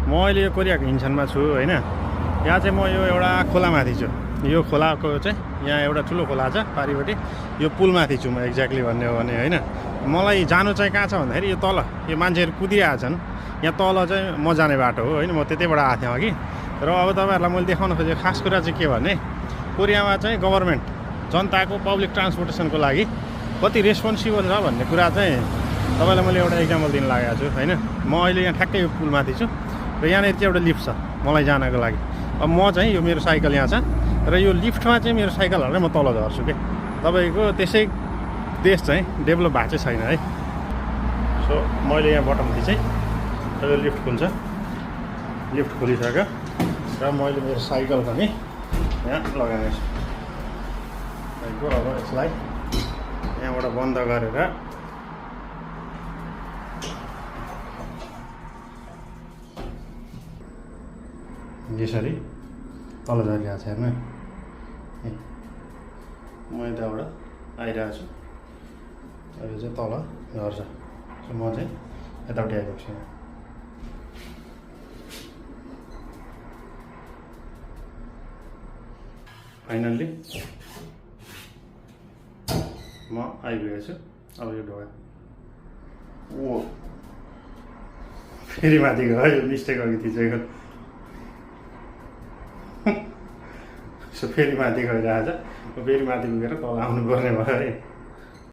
म अहिले यो कोरियाको हिन्छनमा छु होइन। यहाँ चाहिँ म यो एउटा खोलामाथि छु। यो खोलाको चाहिँ यहाँ एउटा ठुलो खोला छ पारिपट्टि, यो पुलमाथि छु म एक्ज्याक्टली भन्ने हो भने होइन। मलाई जानु चाहिँ कहाँ छ भन्दाखेरि यो तल यो मान्छेहरू कुदिरहेका छन्, यहाँ तल चाहिँ म जाने बाटो हो होइन। म त्यतैबाट आएको थिएँ अघि। र अब तपाईँहरूलाई मैले देखाउन खोजेको खास कुरा चाहिँ के भने कोरियामा चाहिँ गभर्मेन्ट जनताको पब्लिक ट्रान्सपोर्टेसनको लागि कति रेस्पोन्सिबल छ भन्ने कुरा चाहिँ तपाईँलाई मैले एउटा इक्जाम्पल दिन लागेको छु होइन। म अहिले यहाँ ठ्याक्कै यो पुलमाथि छु र यहाँनिर चाहिँ एउटा लिफ्ट छ मलाई जानको लागि। अब म चाहिँ यो मेरो साइकल यहाँ छ र यो लिफ्टमा चाहिँ मेरो साइकल हालेर म तल झर्छु के। तपाईँको त्यसै देश चाहिँ डेभलप भएको चाहिँ छैन है। सो मैले यहाँ बटम थिचेँ र यो लिफ्ट खुल्छ, लिफ्ट खोलिसक्यो र मैले मेरो साइकल पनि यहाँ लगाएको छु। अब यसलाई यहाँबाट बन्द गरेर यसरी तल झरिरहेको छ हेर्नु। म यताबाट आइरहेको छु, अहिले चाहिँ तल झर्छ। सो म चाहिँ यतापट्टि आइरहेको छु। फाइनल्ली म आइपुगेको छु। अब यो ढोका ओ फेरि माथि गयो, यो मिस्टेक अघि थिचेको। सो फेरि माथि गइरहेको छ, फेरि माथि पुगेर तल आउनु पर्ने भयो है।